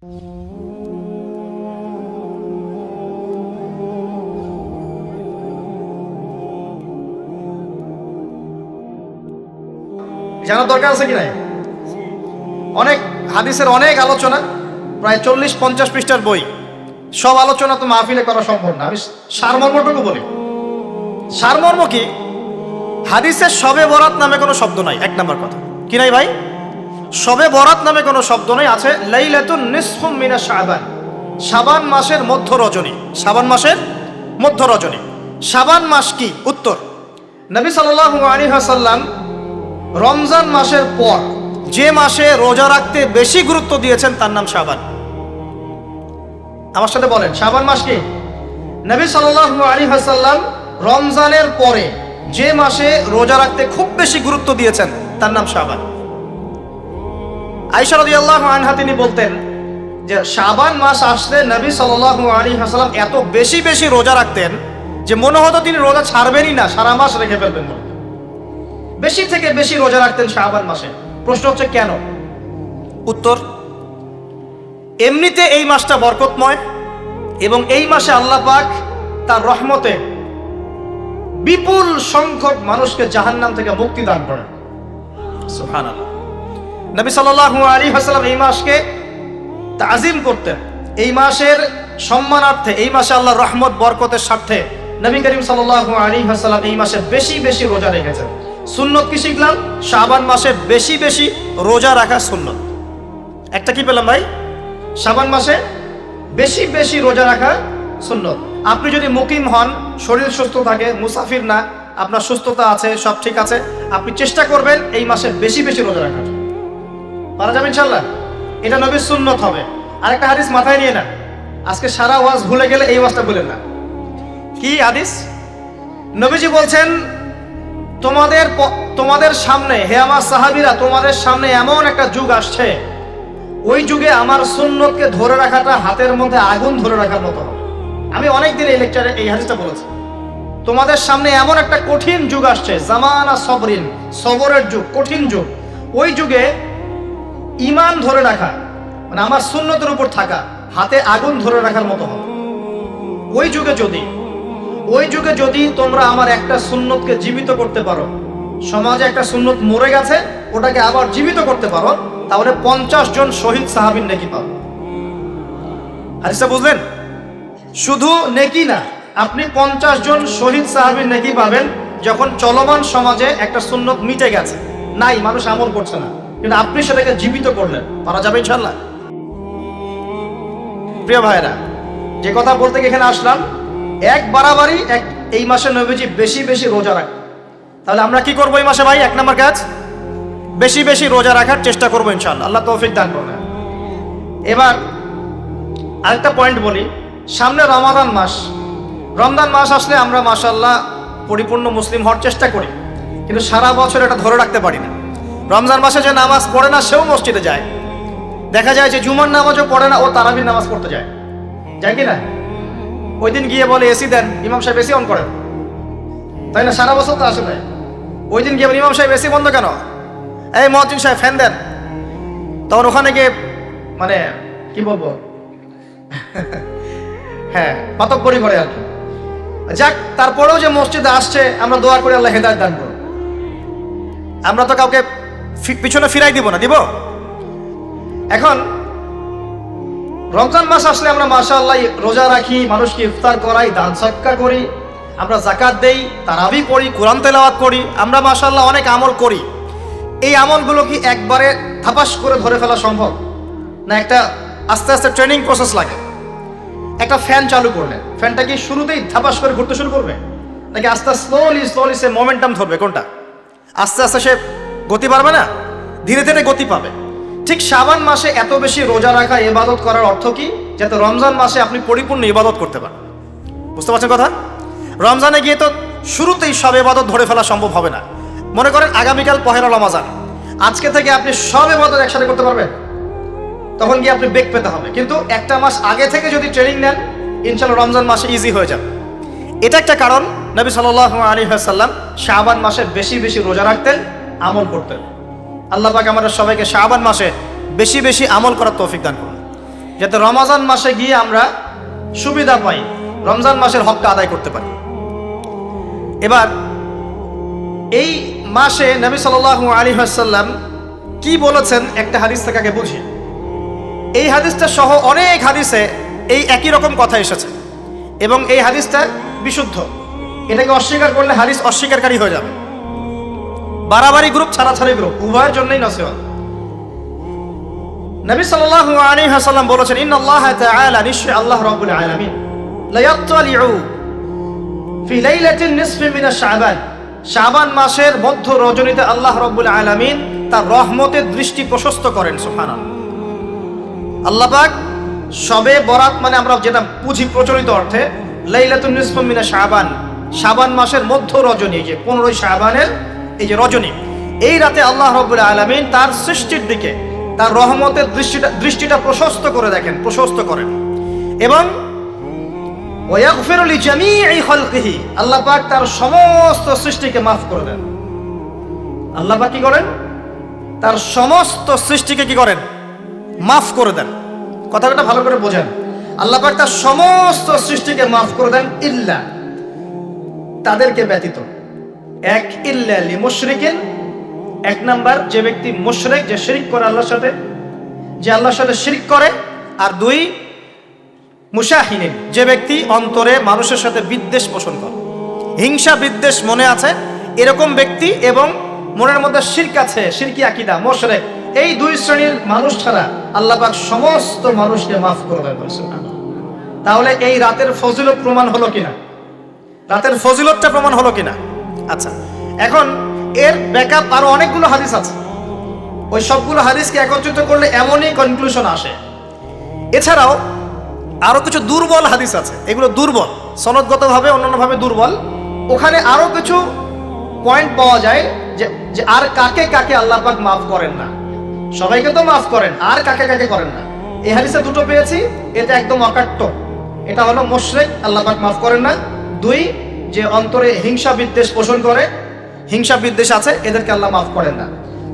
জানার দরকার আছে কি নাই? অনেক হাদিসের অনেক আলোচনা, প্রায় 40-50 পৃষ্ঠার বই, সব আলোচনা তো মাহফিলে করা সম্ভব না। আমি সারমর্মটুকু বলি। সারমর্ম কি? হাদিসের শবে বরাত নামে কোনো শব্দ নাই। এক নাম্বার কথা কি নাই ভাই? শবে বরাত নামে কোনো শব্দ নাই। আছে লাইলাতুন নিসফুম মিনা শাবান, শাবান মাসের মধ্য রজনী। শাবান মাসের মধ্য রজনী। শাবান মাস কি? উত্তর, নবী সাল্লাল্লাহু আলাইহি ওয়াসাল্লাম রমজান মাসের পর যে মাসে রোজা রাখতে বেশি গুরুত্ব দিয়েছেন তার নাম শাবান। আমার সাথে বলেন, শাবান মাস কি? নবী সাল্লাল্লাহু আলাইহি ওয়াসাল্লাম রমজানের পরে যে মাসে রোজা রাখতে খুব বেশি গুরুত্ব দিয়েছেন তার নাম শাবান। আয়েশা রাদিয়াল্লাহু আনহা তিনি বলতেন যে শাবান মাস আসলে নবী সাল্লাল্লাহু আলাইহি ওয়াসাল্লাম এত বেশি বেশি রোজা রাখতেন যে মনে হতো তিনি রোজা ছাড়বেনই না, সারা মাস রেখে ফেলবেন। বেশি থেকে বেশি রোজা রাখতেন শাবান মাসে। প্রশ্ন হচ্ছে কেন? উত্তর, এমনিতে এই মাসটা বরকতময় এবং এই মাসে আল্লাহ পাক তার রহমতে বিপুল সংখ্যক মানুষকে জাহান্নাম থেকে মুক্তি দান করেন। সুবহানাল্লাহ। নবী সাল্লাল্লাহু আলাইহি ওয়াসাল্লাম এই মাসকে তাজিম করতেন। এই মাসের সম্মানার্থে, এই মাসে আল্লাহর রহমত বরকতের স্বার্থে নবী করিম সাল্লাল্লাহু আলাইহি ওয়াসাল্লাম এই মাসে বেশি বেশি রোজা রেখেছেন। সুন্নত কি শিখলাম? শাবান মাসে বেশি বেশি রোজা রাখা সুন্নত। একটা কি পেলাম ভাই? শাবান মাসে বেশি বেশি রোজা রাখা সুন্নত। আপনি যদি মুকিম হন, শরীর সুস্থ থাকে, মুসাফির না, আপনার সুস্থতা আছে, সব ঠিক আছে, আপনি চেষ্টা করবেন এই মাসে বেশি বেশি রোজা রাখার। পারা যাবে ইনশাল্লাহ। এটা নবীর সুন্নত হবে। আরেকটা হাদিস মাথায় নিয়ে নেন, আজকে সারা ওয়াজ ভুলে গেলে এই ওয়াজটা ভুলেন না। কি হাদিস? নবীজি বলছেন, তোমাদের সামনে, হে আমার সাহাবীরা, তোমাদের সামনে এমন একটা যুগ আসছে, ওই যুগে আমার সুন্নতকে ধরে রাখাটা হাতের মধ্যে আগুন ধরে রাখার মতো হবে। আমি অনেকদিন এই লেকচারে এই হাদিসটা বলেছি। তোমাদের সামনে এমন একটা কঠিন যুগ আসছে, জামানা সবরিন, সবরের যুগ, কঠিন যুগ। ওই যুগে ঈমান ধরে রাখা, মানে আমার সুন্নতের উপর থাকা, হাতে আগুন ধরে রাখার মতো হবে। ওই যুগে যদি তোমরা আমার একটা সুন্নতকে জীবিত করতে পারো, সমাজে একটা সুন্নত মরে গেছে, ওটাকে আবার জীবিত করতে পারো, তাহলে 50 জন শহীদ সাহাবীর নেকি পাবো। হাদিসটা বুঝলেন? শুধু নেকি না, আপনি 50 জন শহীদ সাহাবীর নেকি পাবেন যখন চলমান সমাজে একটা সুন্নত মিটে গেছে, নাই, মানুষ আমল করছে না, কিন্তু আপনি সেটাকে জীবিত করলেন। পারা যাবে ইনশাআল্লাহ। প্রিয় ভাইরা, যে কথা বলতে এখানে আসলাম, এক বাড়াবাড়ি এই মাসে নবীজি বেশি বেশি রোজা রাখেন। তাহলে আমরা কি করবো এই মাসে ভাই? এক নম্বর কাজ, বেশি বেশি রোজা রাখার চেষ্টা করবো ইনশাআল্লাহ। আল্লাহ তৌফিক দান করবেন। এবার আরেকটা পয়েন্ট বলি, সামনে রমজান মাস আসলে আমরা মাশাআল্লাহ পরিপূর্ণ মুসলিম হওয়ার চেষ্টা করি, কিন্তু সারা বছর এটা ধরে রাখতে পারি না। রমজান মাসে যে নামাজ পড়ে না সেও মসজিদে যায়। দেখা যায় যে জুমার নামাজও পড়ে না, ও তারাবির নামাজ পড়তে যায় কি না? ওই দিন গিয়ে বলে এসি দেন, ইমাম সাহেব এসি অন করেন, তাই না? সারা বছর তো আসে না। ওই দিন গিয়ে বলে ইমাম সাহেব এসি বন্ধ কেন? এই মুয়াজ্জিন সাহেব ফ্যান দেন। তখন ওখানে গিয়ে মানে কি বলবো, হ্যাঁ, পাতকবরি করে আর কি। যাক, তারপরেও যে মসজিদে আসছে, আমরা দোয়া করি আল্লাহ হেদায়েত দান করুন। আমরা তো কাউকে পিছনে ফিরাই দিব না, দিব? এখন রমজান মাস আসলে আমরা মাশাআল্লাহ রোজা রাখি, মানুষকে ইফতার করাই, দান সদকা করি, আমরা যাকাত দেই, তারাবি পড়ি, কোরআন তেলাওয়াত করি, আমরা মাশাআল্লাহ অনেক আমল করি। এই আমলগুলো কি একবারে ধাপাস করে ধরে ফেলা সম্ভব না? একটা আস্তে আস্তে ট্রেনিং প্রসেস লাগে। একটা ফ্যান চালু করলে ফ্যানটা কি শুরুতেই ধাপাস করে ঘুরতে শুরু করবে, নাকি আস্তে স্লোলি সে মোমেন্টাম ধরবে? কোনটা? আস্তে আস্তে সে গতি পাবে না, ধীরে ধীরে গতি পাবে। ঠিক শাবান মাসে এত বেশি রোজা রাখা, ইবাদত করার অর্থ কি? যাতে রমজান মাসে আপনি পরিপূর্ণ ইবাদত করতে পারেন। বুঝতে পারছেন কথা? রমজানে গিয়ে তো শুরুতেই সব ইবাদত ধরে ফেলা সম্ভব হবে না। মনে করেন আগামীকাল পহেলা রমজান, আজকে থেকে আপনি সব ইবাদত একসাথে করতে পারবেন? তখন গিয়ে আপনি বেগ পেতে হবে। কিন্তু একটা মাস আগে থেকে যদি ট্রেনিং নেন, ইনশাআল্লাহ রমজান মাসে ইজি হয়ে যাবে। এটা একটা কারণ নবী সাল্লাল্লাহু আলাইহি ওয়াসাল্লাম শাবান মাসে বেশি বেশি রোজা রাখতেন, আমল করতেন। আল্লাহ পাক আমাদের সবাইকে শাবান মাসে বেশি বেশি আমল করার তৌফিক দান করুন। যাতে রমজান মাসে গিয়ে আমরা সুবিধা পাই, রমজান মাসের হকটা আদায় করতে পারি। এবার এই মাসে নবী সাল্লাল্লাহু আলাইহি ওয়াসাল্লাম কি বলেছেন একটা হাদিস থেকে আগে বুঝি। এই হাদিসটা সহ অনেক হাদিসে এই একই রকম কথা এসেছে এবং এই হাদিসটা বিশুদ্ধ। এটাকে অস্বীকার করলে হাদিস অস্বীকারী হয়ে যাবে। বাড়াবাড়ি গ্রুপ, ছাড়াছাড়ি গ্রুপ, উভয়ের জন্যই নসিহত। নবী সাল্লাল্লাহু আলাইহি ওয়াসাল্লাম বলেছেন, ইন্নাল্লাহ তাআলা, নিশ্চয় আল্লাহ রাব্বুল আলামিন, লা ইয়াত্তালিউ ফি লাইলাতিন নিসফি মিন শাবান, শাবান মাসের মধ্য রজনীতে আল্লাহ রাব্বুল আলামিন তার রহমতের দৃষ্টি প্রশস্ত করেন। সুবহানাল্লাহ। আল্লাহ পাক শবে বরাত মানে আমরা যেটা বুঝি প্রচলিত অর্থে, লাইলাতুন নিসফি মিন শাবান, শাবান মাসের মধ্য রজনী, যে 15 শাবানের এই যে রজনী, এই রাতে আল্লাহ রাব্বুল আলামিন তার সৃষ্টির দিকে তার রহমতের দৃষ্টিটা প্রশস্ত করে দেখেন, প্রশস্ত করেন। এবং ওয়াগফিরু লিজামিই খালকিহি, আল্লাহ পাক তার সমস্ত সৃষ্টিকে মাফ করে দেন। আল্লাহ পাক কি করেন? তার সমস্ত সৃষ্টিকে কি করেন? মাফ করে দেন। কথাটা ভালো করে বোঝেন। আল্লাহ পাক তার সমস্ত সৃষ্টিকে মাফ করে দেন, ইল্লা, তাদেরকে ব্যতীত। এক, ইল্লা লিমুশরিকিন, এক নাম্বার যে ব্যক্তি মুশরিক, যে শিরক করে আল্লাহর সাথে, যে আল্লাহর সাথে শিরক করে। আর দুই, মুশাহিনিন, যে ব্যক্তি অন্তরে মানুষের সাথে বিদ্বেষ পোষণ করে, হিংসা বিদ্বেষ মনে আছে এরকম ব্যক্তি, এবং মনের মধ্যে শিরক আছে, শিরকি আকীদা, মুশরিক, এই দুই শ্রেণীর মানুষ ছাড়া আল্লাহ পাক সমস্ত মানুষকে মাফ করে দেন। তাহলে এই রাতের ফজিলত প্রমাণ হলো কিনা? রাতের ফজিলতটা প্রমাণ হলো কিনা? আচ্ছা, এখন এর ব্যাকআপ আরো অনেকগুলো হাদিস আছে। ওই সবগুলো হাদিসকে একত্রিত করলে এমনই কনক্লুশন আসে। এছাড়াও আরো কিছু দুর্বল হাদিস আছে, এগুলো দুর্বল, সনদগতভাবে অন্যান্যভাবে দুর্বল। ওখানে আরো কিছু পয়েন্ট পাওয়া যায় যে আর কাকে কাকে আল্লাহ পাক মাফ করেন না। সবাইকে তো মাফ করেন, আর কাকে কাকে করেন না। এই হাদিসে দুটো পেয়েছি, এটা একদম অকাট্য। এটা হলো মুশরিক, আল্লাহ পাক মাফ করেন না। দুই, যে অন্তরে হিংসা বিদ্বেষ পোষণ করে, হিংসা বিদ্বেষ আছে, এদেরকে আল্লাহ মাফ করেন না।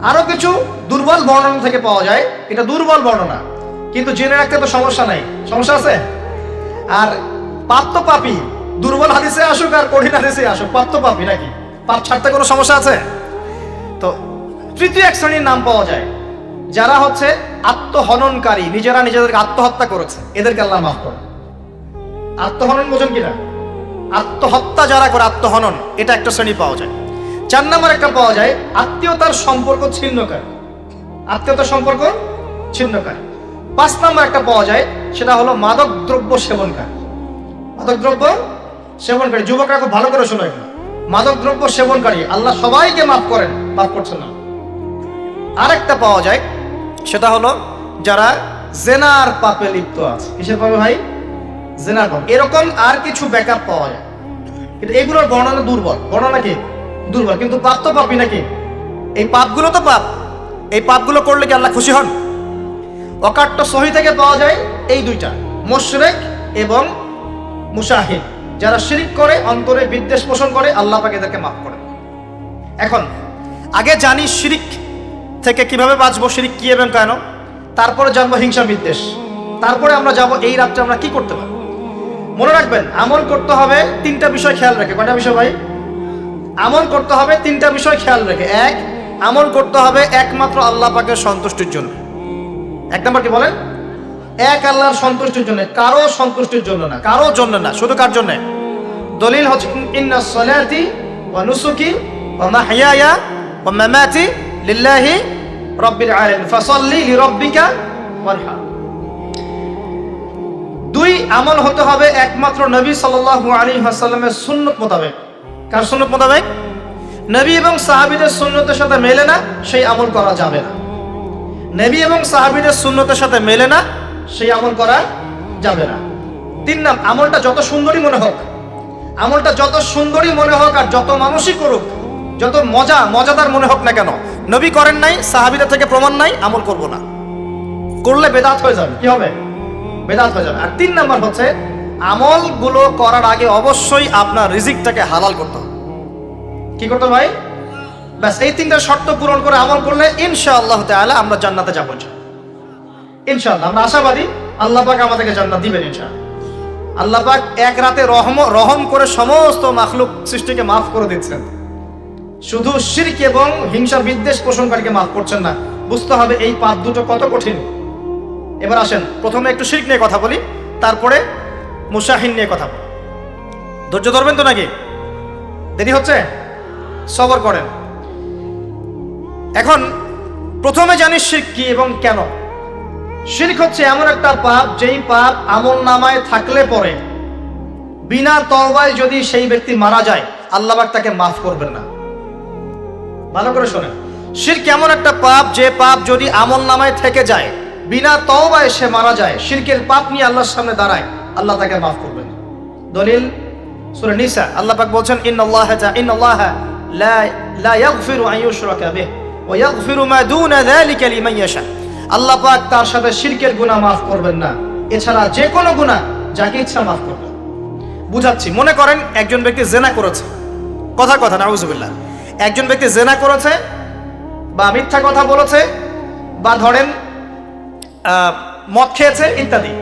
আরো কিছু দুর্বল বর্ণনা থেকে পাওয়া যায়, এটা দুর্বল বর্ণনা, কিন্তু জেনে রাখতে তো সমস্যা নাই। সমস্যা আছে? আর পাপ তো পাপী, দুর্বল হাদিসে আসুক আর কঠিন হাদিসে আসুক, পাপ তো পাপী নাকি? পাপ ছাড়তে কোনো সমস্যা আছে? তো তৃতীয় এক শ্রেণীর নাম পাওয়া যায়, যারা হচ্ছে আত্মহননকারী, নিজেরা নিজেদেরকে আত্মহত্যা করেছে, এদেরকে আল্লাহ মাফ করেন। আত্মহনন বোঝেন কিনা? আত্মহত্যা যারা করে, আত্মহনন, এটা একটা শ্রেণী পাওয়া যায়। 4 নম্বর একটা পাওয়া যায় আত্মীয়তার সম্পর্ক ছিন্নকারী, আত্মীয়তার সম্পর্ক ছিন্নকারী। 5 নম্বর একটা পাওয়া যায়, সেটা হলো মাদক দ্রব্য সেবনকারী। মাদক দ্রব্য সেবনকারী, যুবকরা খুব ভালো করে শোনো, মাদক দ্রব্য সেবনকারী আল্লাহ সবাইকে মাফ করেন, মাফ করছেন না। আরেকটা পাওয়া যায়, সেটা হলো যারা জেনার পাপে লিপ্ত আছে। কিসের পাপে ভাই? জেনার পাপ। এরকম আর কিছু ব্যাকআপ পাওয়া যায়, কিন্তু এগুলোর বর্ণনা দুর্বল। বর্ণনা কি? দুর্বল, কিন্তু পাপ তো পাপই নাকি? এই পাপগুলো তো পাপ, এই পাপগুলো করলে কি আল্লাহ খুশি হন? অকাট্য সহি থেকে পাওয়া যায় এই দুইটা, মুশরিক এবং মুশাহিদ, যারা শিরক করে, অন্তরে বিদ্বেষ পোষণ করে, আল্লাহ পাক এদেরকে মাফ করেন। এখন আগে জানি শিরক থেকে কিভাবে বাঁচবো, শিরক কি এবং কেন, তারপরে জানবো হিংসা বিদ্বেষ, তারপরে আমরা যাব এই রাত্রে আমরা কি করতে পারি। মনে রাখবেন, আমল করতে হবে 3টা বিষয় খেয়াল রেখে। কয়টা বিষয় ভাই? আমল করতে হবে 3টা বিষয় খেয়াল রেখে। এক, আমল করতে হবে একমাত্র আল্লাহ পাকের সন্তুষ্টির জন্য। 1 নম্বর কি বলেন? এক, আল্লাহর সন্তুষ্টির জন্য, কারো সন্তুষ্টির জন্য না, কারো জন্য না, শুধু কার জন্য? দলিল হচ্ছে ইন্না সলাতি ওয়া নুসুকি ওয়া মাহইয়ায়া ওয়া মামাতি লিল্লাহি রাব্বিল আলামিন ফাসাল্লি লিরাব্বিকা ওয়ানহার। 2, আমল হতে হবে একমাত্র নবী সাল্লাল্লাহু আলাইহি ওয়াসাল্লামের সুন্নাত মোতাবেক। কার সুন্নাত মোতাবেক? নবী এবং সাহাবীদের সুন্নতের সাথে মেলে না, সেই আমল করা যাবে না। নবী এবং সাহাবীদের সুন্নতের সাথে মেলে না, সেই আমল করা যাবে না। 3 নাম, আমলটা যত সুন্দরী মনে হোক, আমলটা যত সুন্দরী মনে হোক আর যত মানুষই করুক, যত মজাদার মনে হোক না কেন, নবী করেন নাই, সাহাবীদের থেকে প্রমাণ নাই, আমল করব না। করলে বেদাত হয়ে যাবে। কি হবে? বেদাত হয়ে যাবে। আর 3 নাম্বার হচ্ছে, আমলগুলো করার আগে অবশ্যই আপনার রিজিকটাকে হালাল করতে হবে। কি করতে ভাই? ব্যাস, এই 3টা শর্ত পূরণ করে আমল করলে ইনশাআল্লাহ তাআলা আমরা জান্নাতে যাবো। ইনশাআল্লাহ আমরা আশাবাদী। আল্লাহ পাক আমাদেরকে জান্নাত দিবেন ইনশাআল্লাহ। আল্লাহ পাক এক রাতে রহম করে সমস্ত মাখলুক সৃষ্টিকে মাফ করে দিচ্ছেন, শুধু শিরক এবং হিংসা বিদ্বেষ পোষণকারীকে মাফ করছেন না। বুঝতে হবে এই পাপ দুটো কত কঠিন। এবার আসেন প্রথমে একটু শিরক নিয়ে কথা বলি, তারপরে মুশাহিন নিয়ে কথা বলি। ধৈর্য ধরবেন তো নাকি? দেরি হচ্ছে? সবর করেন। এখন প্রথমে জানি শিরক কি এবং কেন। শিরক হচ্ছে এমন একটা পাপ, যেই পাপ আমল নামায় থাকলে পরে বিনা তওবায় যদি সেই ব্যক্তি মারা যায়, আল্লাহ পাক তাকে মাফ করবেন না। ভালো করে শোনেন, শিরক এমন একটা পাপ, যে পাপ যদি আমল নামায় থেকে যায়, বিনা তওবায় সে মারা যায়, শিরকের পাপ নিয়ে আল্লাহর সামনে দাঁড়ায়, আল্লাহ তাকে মাফ করবেন। দলিল সূরা নিসা, আল্লাহ পাক বলছেন ইন্নাল্লাহা লা ইয়াগফিরু আন ইউশরাকা বিহি ওয়া ইয়াগফিরু মা দুনা যালিকা লিমান ইয়াশা। আল্লাহ পাক তার সাথে শিরকের গুনাহ মাফ করবেন না, এছাড়া যে কোনো গুনাহ যাকে ইচ্ছা মাফ করবেন। বুঝাচ্ছি, মনে করেন একজন ব্যক্তি জিনা করেছে, কথা নাউযুবিল্লাহ, একজন ব্যক্তি জিনা করেছে বা মিথ্যা কথা বলেছে বা ধরেন মদ খেয়েছে ইত্যাদি।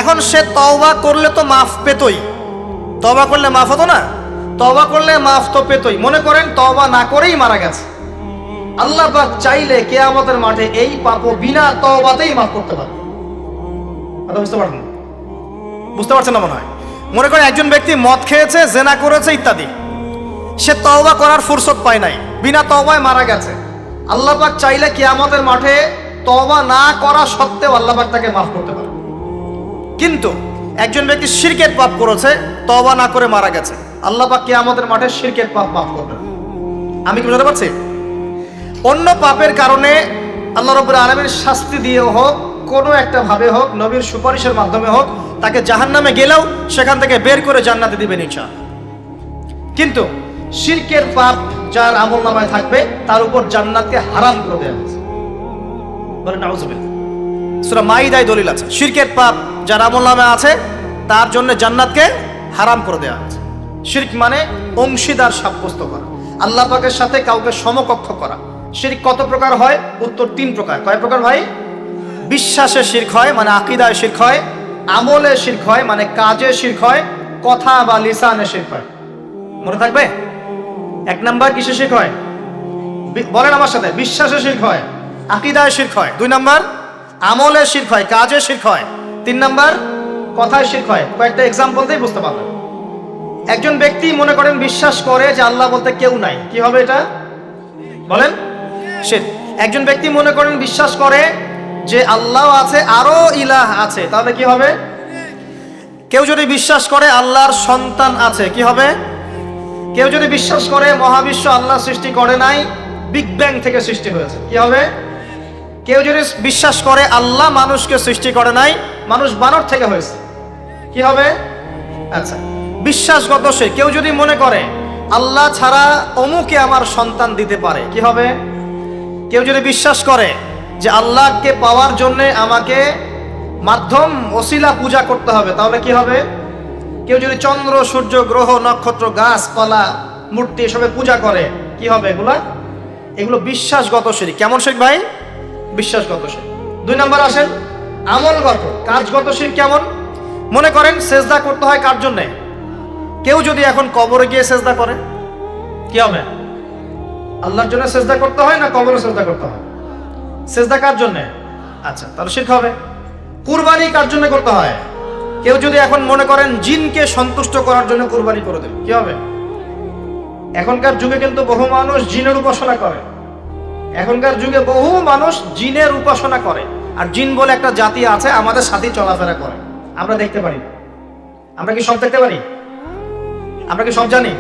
এখন সে তওবা করলে তো মাফ পেতই, তওবা করলে মাফ হতো না? তওবা করলে মাফ তো পেতই। মনে করেন তওবা না করেই মারা গেছে, আল্লাহ পাক চাইলে কিয়ামতের মাঠে এই পাপও বিনা তওবাতেই মাফ করতে পারে। কথা বুঝতে পারছেন না মনে হয়? মনে করেন একজন ব্যক্তি মদ খেয়েছে, জিনা করেছে ইত্যাদি, সে তওবা করার ফুরসত পায় নাই, বিনা তওবায় মারা গেছে। আল্লাহ পাক চাইলে কিয়ামতের মাঠে তওবা না করা সত্ত্বেও আল্লাহ পাক তাকে মাফ করতে পারে। কিন্তু একজন ব্যক্তি শিরকের পাপ করেছে, তওবা না করে মারা গেছে, আল্লাহ পাক কিয়ামতের মাঠে শিরকের পাপ মাফ করবেন। আমি কি বুঝতে পারছি? অন্য পাপের কারণে আল্লাহ রাব্বুল আলামিন শাস্তি দিয়ে হোক, কোনো একটা ভাবে হোক, নবীর সুপারিশের মাধ্যমে হোক, তাকে জাহান্নামে গেলেও সেখান থেকে বের করে জান্নাতে দিবেন ইনশাআল্লাহ। কিন্তু শিরকের পাপ যার আমলনামায় থাকবে, তার উপর জান্নাতকে হারাম করে দেওয়া হয়েছে। বলেন নাউযুবিল্লাহ। সূরা মাইদায় দলিল আছে, শিরকের পাপ যার আমলনামায় আছে তার জন্য জান্নাতকে হারাম করে দেওয়া হয়েছে। শিরক মানে অংশীদার সাব্যস্ত করা, আল্লাহ পাকের সাথে কাউকে সমকক্ষ করা। শিরক কত প্রকার হয়? উত্তর 3 প্রকার। কয় প্রকার ভাই? বিশ্বাসে শিরক হয়, মানে আকীদায় শিরক হয়, আমলে শিরক হয়, মানে কাজে শিরক হয়, কথা বা লিসানে শিরক হয়। মনে থাকবে? 1 নাম্বার কিসে শিরক হয়? বলেন আমার সাথে। বিশ্বাসে শিরক হয়, আকীদায় শিরক হয়। 2 নাম্বার আমলে শিরক হয়, কাজে শিরক হয়। 3 নাম্বার কথায় শিরক হয়। কয়েকটা এক্সাম্পল দিয়ে বুঝতে পারবেন। একজন ব্যক্তি মনে করেন বিশ্বাস করে যে আল্লাহ বলতে কেউ নাই, কি হবে এটা? বলেন শিরক। একজন ব্যক্তি মনে করেন বিশ্বাস করে যে আল্লাহ আছে, আরো ইলাহ আছে, তাহলে কি হবে? কেউ যদি বিশ্বাস করে আল্লাহর সন্তান আছে, কি হবে? কেউ যদি বিশ্বাস করে মহাবিশ্ব আল্লাহ সৃষ্টি করে নাই, বিগ ব্যাং থেকে সৃষ্টি হয়েছে, কি হবে? কেউ যদি বিশ্বাস করে আল্লাহ মানুষকে সৃষ্টি করে নাই, মানুষ বানর থেকে হয়েছে, কি হবে? আচ্ছা, বিশ্বাসগত সে। কেউ যদি মনে করে আল্লাহ ছাড়া অমুকে আমার সন্তান দিতে পারে, কি হবে? কেউ যদি বিশ্বাস করে যে আল্লাহকে পাওয়ার জন্য আমাকে মাধ্যম ওসিলা পূজা করতে হবে, তাহলে কি হবে? কেউ যদি চন্দ্র, সূর্য, গ্রহ, নক্ষত্র, গাছপালা, মূর্তি এসবে পূজা করে, কি হবে? এগুলো বিশ্বাসগত শিরক। কেমন শিরক ভাই? বিশ্বাসগত শিরক। 2 নাম্বার আসেন আমলগত, কাজগত শিরক। কেমন? মনে করেন সেজদা করতে হয় কার জন্য? কেউ যদি এখন কবরে গিয়ে সেজদা করে, কি হবে? আল্লাহর জন্য সেজদা করতে হয় না কবরে সেজদা করতে হয়? সেজদা কার জন্য? আচ্ছা, তাহলে শিরক হবে। কুরবানি কার জন্য করতে হয়? কেউ যদি এখন মনে করেন জিনকে সন্তুষ্ট করার জন্য কুরবানি করে দেবে, কি হবে? এখনকার যুগে কিন্তু বহু মানুষ জিনের উপাসনা করে। এখনকার যুগে বহু মানুষ জিনের উপাসনা করে, আর জিন বলে একটা জাতি আছে আমাদের সাথে চলাফেরা করে, আমরা দেখতে পারি। আমরা কি সব দেখতে পারি? আমরা কি সব জানি?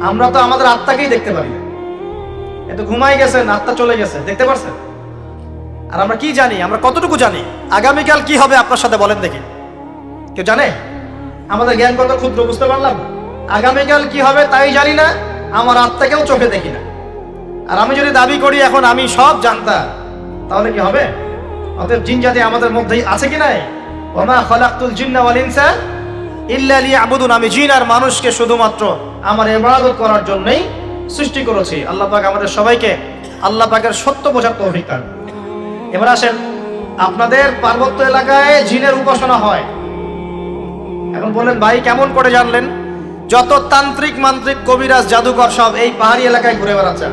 আমরা তো আমাদের আত্মাকেই দেখতে পারি না। এত ঘুমাই গেছেন, আত্মা চলে গেছে, দেখতে পারছেন? আর আমরা কি জানি? আমরা কতটুকু জানি আগামীকাল কি হবে আপনার সাথে? বলেন দেখি, কেউ জানে? আমাদের জ্ঞান কত ক্ষুদ্র, বুঝতে পারলাম। আগামীকাল কি হবে তাই জানি না, আমার আত্মাকেও চোখে দেখি না। আর আমি যদি দাবি করি এখন আমি সব জানতাম, তাহলে কি হবে? অতএব জিন জাতি আমাদের মধ্যেই আছে কি নাই? ওমা খালাকতুল জিন্না ওয়াল ইনসা ইল্লা লিয়াবুদুন। আমি জিন আর মানুষকে শুধুমাত্র আমার ইবাদত করার জন্যই সৃষ্টি করেছি। আল্লাহ পাক আমাদের সবাইকে আল্লাহ পাকের সত্য বোঝার তৌফিক দান। এবার আসেন আপনাদের পার্বত্য এলাকায় জিনের উপাসনা হয়। এখন বলেন ভাই কেমন করে জানলেন? যত তান্ত্রিক মান্ত্রিক কবিরাজ জাদুকর সব এই পাহাড়ি এলাকায় ঘুরে বেড়াচ্ছে,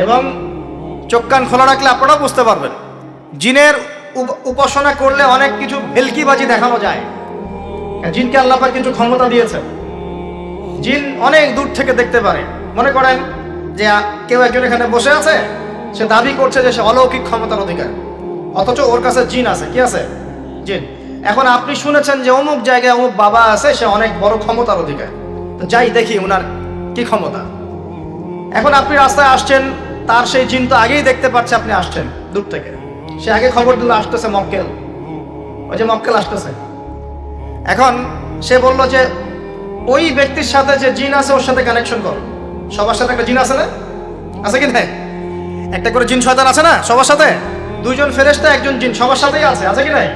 এবং চোখ কান খোলা রাখলে আপনারাও বুঝতে পারবেন জিনের উপাসনা করলে অনেক কিছু ভেলকিবাজি দেখানো যায়। জিনকে আল্লাহ পাক কিছু ক্ষমতা দিয়েছে, জিন অনেক দূর থেকে দেখতে পারে। মনে করেন যে কেউ একজন এখানে বসে আছে, সে দাবি করছে যে সে অলৌকিক ক্ষমতার অধিকার, অথচ ওর কাছে জিন আছে। কি আছে? জিন। এখন আপনি শুনেছেন যে অমুক জায়গায় অমুক বাবা আছে, সে অনেক বড় ক্ষমতার অধিকার, তো যাই দেখি ওনার কি ক্ষমতা। এখন আপনি রাস্তায় আসছেন, তার সেই জিন তো আগেই দেখতে পাচ্ছে আপনি আসছেন দূর থেকে, সে আগে খবর দিল আসতেছে মক্কেল, ওই যে মক্কেল আসতেছে। এখন সে বলল যে ওই ব্যক্তির সাথে যে জিন আছে ওর সাথে কানেকশন করো। সবার সাথে একটা জিন আছে না? আছে কি না? একটা করে জিন শয়তান আছে না সবার সাথে? দুইজন ফেরেশতা একজন জিন সবার সাথেই আছে, আছে কি নাই?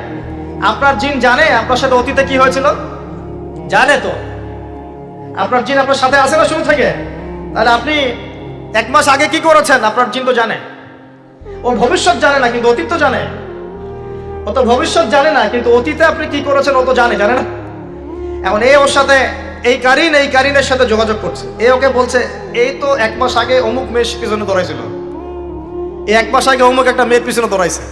আপনার জিন জানে আপনার সাথে অতীতে কি হয়েছিল? জানে তো। আপনার জিন আপনার সাথে আছে না শুরু থেকে? তাহলে আপনি 1 মাস আগে কি করেছেন আপনার জিন তো জানে। ও ভবিষ্যৎ জানে না কিন্তু অতীত তো জানে। ও তো ভবিষ্যৎ জানে না কিন্তু অতীতে আপনি কি করেছেন ও তো জানে না? এখন ওর সাথে এই কারিনের সাথে যোগাযোগ করছে, ওকে বলছে এই তো 1 মাস আগে অমুক মেয়ের পিছনে দৌড়াইছিল, এই 1 মাস আগে অমুক একটা মেয়ের পিছনে দৌড়াইছে,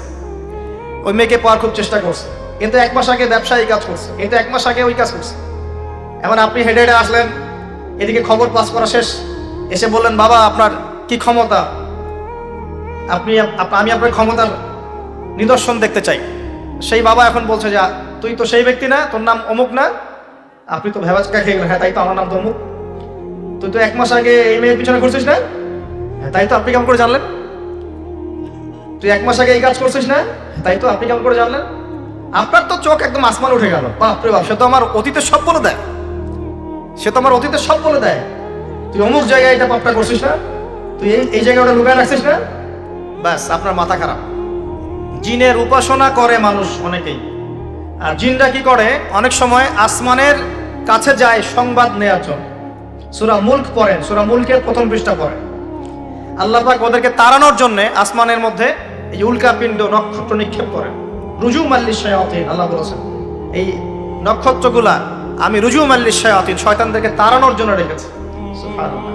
ওই মেয়েকে পাওয়ার খুব চেষ্টা করছে, কিন্তু 1 মাস আগে ব্যবসায়ী কাজ করছে, কিন্তু 1 মাস আগে ওই কাজ করছে। এখন আপনি হেঁটে হেঁটে আসলেন, এদিকে খবর পাস করা শেষ, এসে বললেন বাবা আপনার কি ক্ষমতা, আমি আপনার ক্ষমতার নিদর্শন দেখতে চাই। সেই বাবা এখন বলছে যে তুই তো সেই ব্যক্তি না, তোর নাম অমুক না, আপনি তো ভেবাচকা খেয়ে গেলেন। হ্যাঁ তাই তো, আমার নাম তো অমুক। তুই তো 1 মাস আগে এই মেয়ের পিছনে ঘুরছিস না? হ্যাঁ তাই তো, আপনি কেমন করে জানলেন? তুই 1 মাস আগে এই কাজ করছিস না? তাই তো, আপনি কেমন করে জানলেন? আপনার তো চোখ একদম আসমান উঠে গেল, বাপরে বাপ, সে তো আমার অতীতের সব বলে দেয়, তুই অমুক জায়গায় এটা পাপটা করছিস না, তুই এই জায়গায় ওটা লুকায় রাখছিস না, ব্যাস আপনার মাথা খারাপ। জিনের উপাসনা করে মানুষ অনেকেই। আর জিনরা কি করে, অনেক সময় আসমানের কাছে যায় সংবাদ নেওয়ার জন্য। সূরা মুলক পড়েন, সূরা মুলকের 1ম পৃষ্ঠা পড়েন। আল্লাহ পাক ওদেরকে তাড়ানোর জন্য আসমানের মধ্যে এই উল্কাপিণ্ড নক্ষত্র নিক্ষেপ করেন। রুজুম আল্লিশ শায়াতিন, আল্লাহ বলেছেন এই নক্ষত্রগুলা আমি রুজুম আল্লিশ শায়াতিন, শয়তানদেরকে তাড়ানোর জন্য রেখেছি। সুবহানাল্লাহ।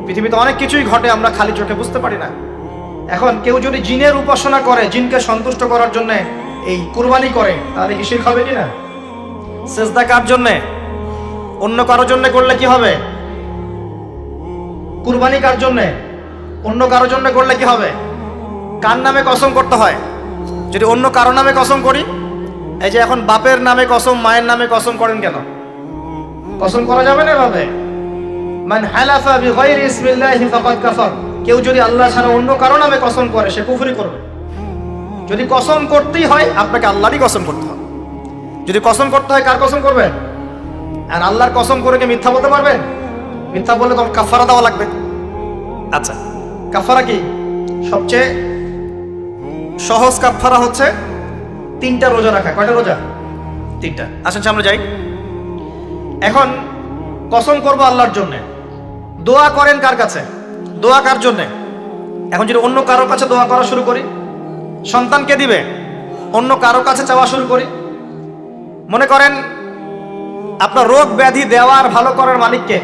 পৃথিবীতে অনেক কিছুই ঘটে আমরা খালি চোখে বুঝতে পারি না। এখন কেউ যদি জিনের উপাসনা করে, জিনকে সন্তুষ্ট করার জন্য এই কুরবানি করে, তাহলে কি শিরক হবে কিনা? সেজদা কার জন্য? অন্য কারোর জন্য করলে কি হবে? কুরবানি কার জন্য? অন্য কারোর জন্য করলে কি হবে? কার নামে কসম করতে হয়? যদি অন্য কারো নামে কসম করি, এই যে এখন বাপের নামে কসম, মায়ের নামে কসম করেন কেন? কসম করা যাবে না এভাবে। মান হালাফা বিগাইরি ইসমিল্লাহি ফাকাদ কাফার, কেউ যদি আল্লাহ ছাড়া অন্য কারো নামে কসম করে সে কুফরি করবে। যদি কসম করতেই হয় আপনাকে আল্লাহরই কসম করতে হবে। যদি কসম করতে হয় কার কসম করবেন? আর আল্লাহর কসম করে কি মিথ্যা বলতে পারবেন? মিথ্যা বললে তো কাফারা দেওয়া লাগবে। আচ্ছা, কাফারা কি? সবচেয়ে সহজ কাফারা হচ্ছে 3টা রোজা রাখা। কয়টা রোজা? 3টা। আসেন সামনে যাই। এখন কসম করবো আল্লাহর জন্যে, দোয়া করেন কার কাছে? দোয়া কার জন্যে? এখন যদি অন্য কারোর কাছে দোয়া করা শুরু করি, সন্তানকে দিবে, অন্য কারোর কাছে চাওয়া শুরু করি, মনে করেন আপনার রোগ ব্যাধি দেওয়ার ভালো করার মালিককে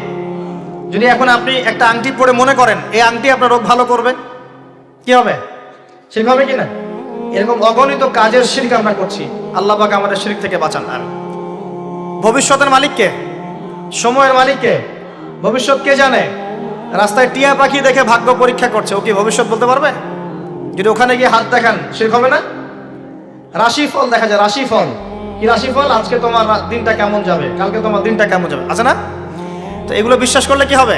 যদি এখন আপনি একটা আংটি পরে মনে করেন এই আংটি আপনার রোগ ভালো করবে, কি হবে? শিরক হবে কিনা? এরকম অগণিত কাজের শিরক আমরা করছি। আল্লাহ পাক আমাদের শিরক থেকে বাঁচান। আর ভবিষ্যতের মালিককে, সময়ের মালিককে, ভবিষ্যৎ কে জানে? রাস্তায় টিয়া পাখি দেখে ভাগ্য পরীক্ষা করছে, ও কি ভবিষ্যৎ বলতে পারবে? যদি ওখানে গিয়ে হাত দেখান শিরক হবে না? রাশিফল দেখা যায়, রাশিফল কি? রাশিফল, আজকে তোমার দিনটা কেমন যাবে, কালকে তোমার দিনটা কেমন যাবে, আছে না? তো এগুলো বিশ্বাস করলে কি হবে?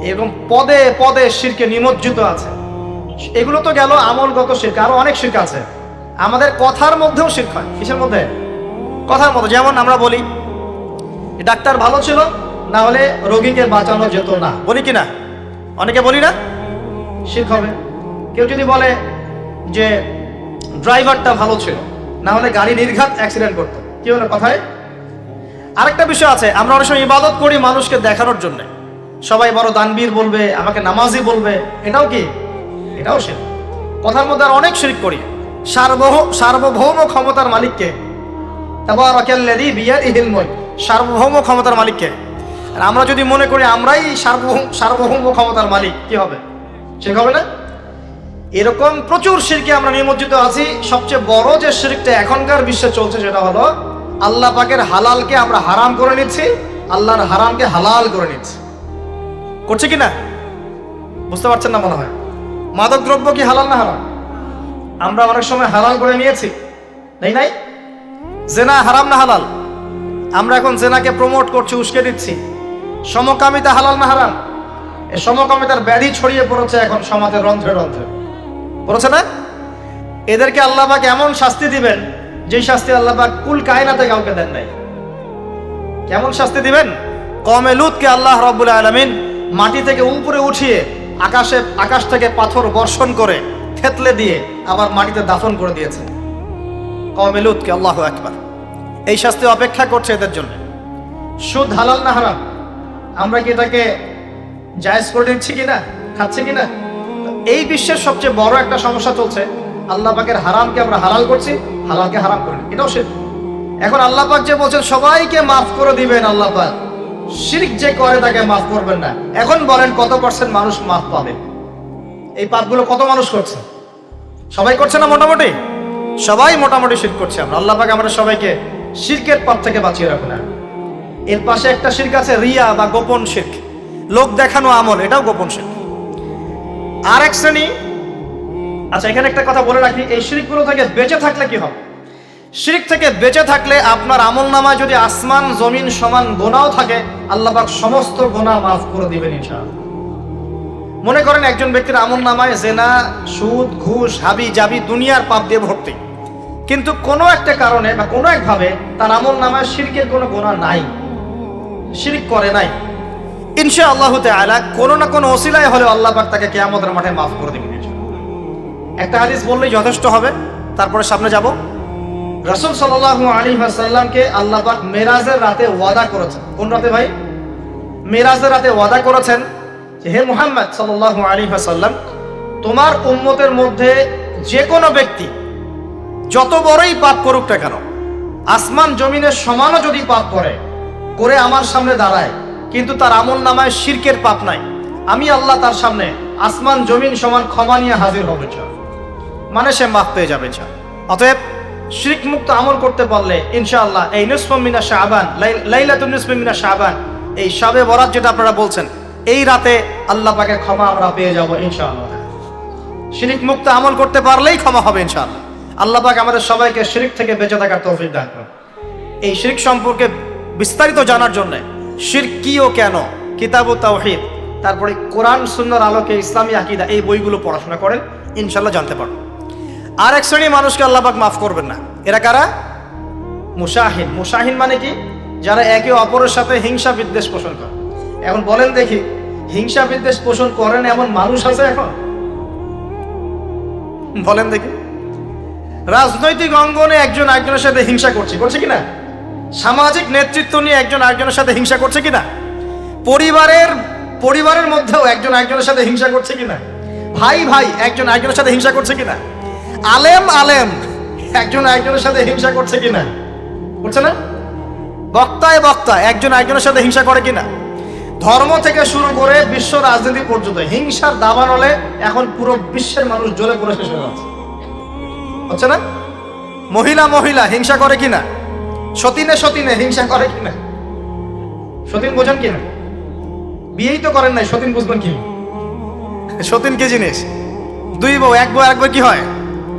এরকম পদে পদে শিরকে নিমজ্জিত আছে। এগুলো তো গেল আমলগত শিরক, আরো অনেক শিরক আছে। আমাদের কথার মধ্যেও শিরক হয়। কিসের মধ্যে? কথার মধ্যে। যেমন আমরা বলি ডাক্তার ভালো ছিল, না হলে রোগীকে বাঁচানো যেত না, বলি কি না? অনেকে বলি না? শিরক হবে। কেউ যদি বলে যে ড্রাইভারটা ভালো ছিল, না হলে গাড়ি নির্ঘাত অ্যাক্সিডেন্ট করতো, কি হলো কথায়? আরেকটা বিষয় আছে, আমরা অনেক সময় ইবাদত করি মানুষকে দেখানোর জন্য, সবাই বড় দানবীর বলবে, আমাকে নামাজি বলবে, এটাও কি? এটাও শিরক। কথার মধ্যে আর অনেক শিরক করি। সার্বভৌম ক্ষমতার মালিককে, তাবারাকাল্লাযী বিয়াদিহিল মুলক, সার্বভৌম ক্ষমতার মালিককে। আর আমরা যদি মনে করি আমরাই সার্বভৌম ক্ষমতার মালিক, কি হবে? ঠিক হবে না? এরকম প্রচুর শিরকে আমরা নিমজ্জিত আছি। সবচেয়ে বড় যে শিরকটা এখনকার বিশ্বে চলছে সেটা হলো আল্লাহ পাকের হালালকে আমরা হারাম করে নিচ্ছি, আল্লাহর হারামকে হালাল করে নিচ্ছি। করছে কি না? বুঝতে পারছেন না মনে হয়। মাদক দ্রব্য কি হালাল না হারাম? আমরা অনেক সময় হালাল করে নিয়েছি, নাই? জেনা হারাম না হালাল? আমরা এখন জেনাকে প্রমোট করছি, উস্কে দিচ্ছি। সমকামিতা হালাল না হারাম? এই সমকামিতার ব্যাধি ছড়িয়ে পড়েছে এখন সমাজের রন্ধ্রে রন্ধ্রে, পড়েছে না? এদেরকে আল্লাহ পাক এমন শাস্তি দিবেন যে শাস্তি আল্লাহ পাক কুল কায়নাতে কাউকে দেন নাই। কেমন শাস্তি দিবেন? কওমে লূতকে আল্লাহ রাব্বুল আলামিন মাটি থেকে উপরে উঠিয়ে আকাশ থেকে পাথর বর্ষণ করে থেতলে দিয়ে আবার মাটিতে দাফন করে দিয়েছে কওমে লূতকে। আল্লাহু আকবার। এই শাস্তি অপেক্ষা করছে এদের জন্য। সুদ হালাল না হারাম? আমরা কি এটাকে জায়েজ করে নিচ্ছি কিনা, খাচ্ছি কিনা? এই বিশ্বের সবচেয়ে বড় একটা সমস্যা চলছে, আল্লাহ পাকের হারামকে আমরা হালাল করছি, হালালকে হারাম করি, এটাও শিরক। এখন আল্লাহ পাক যে বলছেন সবাইকে মাফ করে দিবেন, আল্লাহ পাক শিরক যে করে তাকে মাফ করবেন না। এখন বলেন কত পার্সেন্ট মানুষ মাফ পাবে? এই পাপগুলো কত মানুষ করছে? সবাই করছে না? মোটামুটি সবাই মোটামুটি শিরক করছে। আমরা আল্লাহ পাক আমরা সবাইকে শিরকের পাপ থেকে বাঁচিয়ে রাখুন। এর পাশে একটা শিরক আছে রিয়া বা গোপন শিরক, লোক দেখানো আমল, এটাও গোপন শিরক। আর এক শ্রেণী। আচ্ছা, এখানে একটা কথা বলে রাখি, এই শিরকগুলো থেকে বেঁচে থাকলে কি হবে? শিরক থেকে বেঁচে থাকলে আপনার আমল নামায় যদি আসমান জমিন সমান গোনাও থাকে, আল্লাহ পাক সমস্ত গোনা মাফ করে দিবেন ইনশাআল্লাহ। মনে করেন একজন ব্যক্তির আমল নামায় জেনা, সুদ, ঘুষ, হাবি জাবি দুনিয়ার পাপ দিয়ে ভর্তি, কিন্তু কোনো একটা কারণে বা কোনো একভাবে তার আমল নামায় শিরকের কোনো গোনা নাই, শিরক করে নাই, ইনশাআল্লাহ তাআলা কোনো না কোনো ওসিলায় হলেও আল্লাহ পাক তাকে কিয়ামতের মাঠে মাফ করে দিবেন। একটা হাদিস বললেই যথেষ্ট হবে, তারপরে সামনে যাব। রাসূল সাল্লাল্লাহু আলাইহি ওয়াসাল্লামকে আল্লাহ পাক মেরাজের রাতে ওয়াদা করেছেন। কোন রাতে ভাই? মেরাজের রাতে ওয়াদা করেছেন যে হে মুহাম্মদ সাল্লাল্লাহু আলাইহি ওয়াসাল্লাম, তোমার উম্মতের মধ্যে যে কোনো ব্যক্তি যত বড়ই পাপ করুক না কেন, আসমান জমিনের সমানও যদি পাপ করে আমার সামনে দাঁড়ায়, কিন্তু তার আমল নামায় শিরকের পাপ নাই, আমি আল্লাহ তার সামনে আসমান জমিন সমান ক্ষমা নিয়ে হাজির হবে, মানে সে মাফ পেয়ে যাবে। অতএব শিরক মুক্ত আমল করতে পারলে ইনশাআল্লাহ এই নিসফু মিনা শাবান, লাইলাতুন নিসফি মিনা শাবান, এই শবে বরাত যেটা আপনারা বলছেন, এই রাতে আল্লাহ পাকের ক্ষমা আমরা পেয়ে যাব ইনশাআল্লাহ। শিরক মুক্ত আমল করতে পারলেই ক্ষমা হবে ইনশাআল্লাহ। আল্লাহ পাক আমাদের সবাইকে শিরক থেকে বেঁচে থাকার তৌফিক দান করুন। এই শিরক সম্পর্কে বিস্তারিত জানার জন্য শিরক কি ও কেন, কিতাবুত তাওহীদ, তারপরে কোরআন সুন্নাহর আলোকে ইসলামী আকীদা, এই বইগুলো পড়াশোনা করেন, ইনশাআল্লাহ জানতে পারবেন। আর এক শ্রেণী মানুষকে আল্লাহ পাক মাফ করবেন না। এরা কারা? মুশাহিন। মুশাহিন মানে কি? যারা একে অপরের সাথে হিংসা বিদ্বেষ পোষণ করে। এখন বলেন দেখি, হিংসা বিদ্বেষ পোষণ করেন এমন মানুষ আছে এখন? বলেন দেখি। রাজনৈতিক অঙ্গনে একজন আরেকজনের সাথে হিংসা করছে কিনা? সামাজিক নেতৃত্ব নিয়ে একজন আরেকজনের সাথে হিংসা করছে কিনা? পরিবারের মধ্যেও একজন আরেকজনের সাথে হিংসা করছে কিনা? ভাই একজন আরেকজনের সাথে হিংসা করছে কিনা? আলেম একজন আরেকজনের সাথে হিংসা করছে কিনা? করছে না? বক্তা একজন আরেকজনের সাথে হিংসা করে কিনা? ধর্ম থেকে শুরু করে বিশ্ব রাজনীতি পর্যন্ত হিংসার দাবানলে এখন পুরো বিশ্বের মানুষ জ্বলে পুরো শেষ হয়ে যাচ্ছে, হচ্ছে না? মহিলা হিংসা করে কিনা? সতীনে হিংসা করে কিনা? সতীন বোঝেন কিনা? বিয়েই তো করেন নাই, সতীন বুঝবেন কি? সতীন কি জিনিস? দুই বউ, এক বউ কি হয়?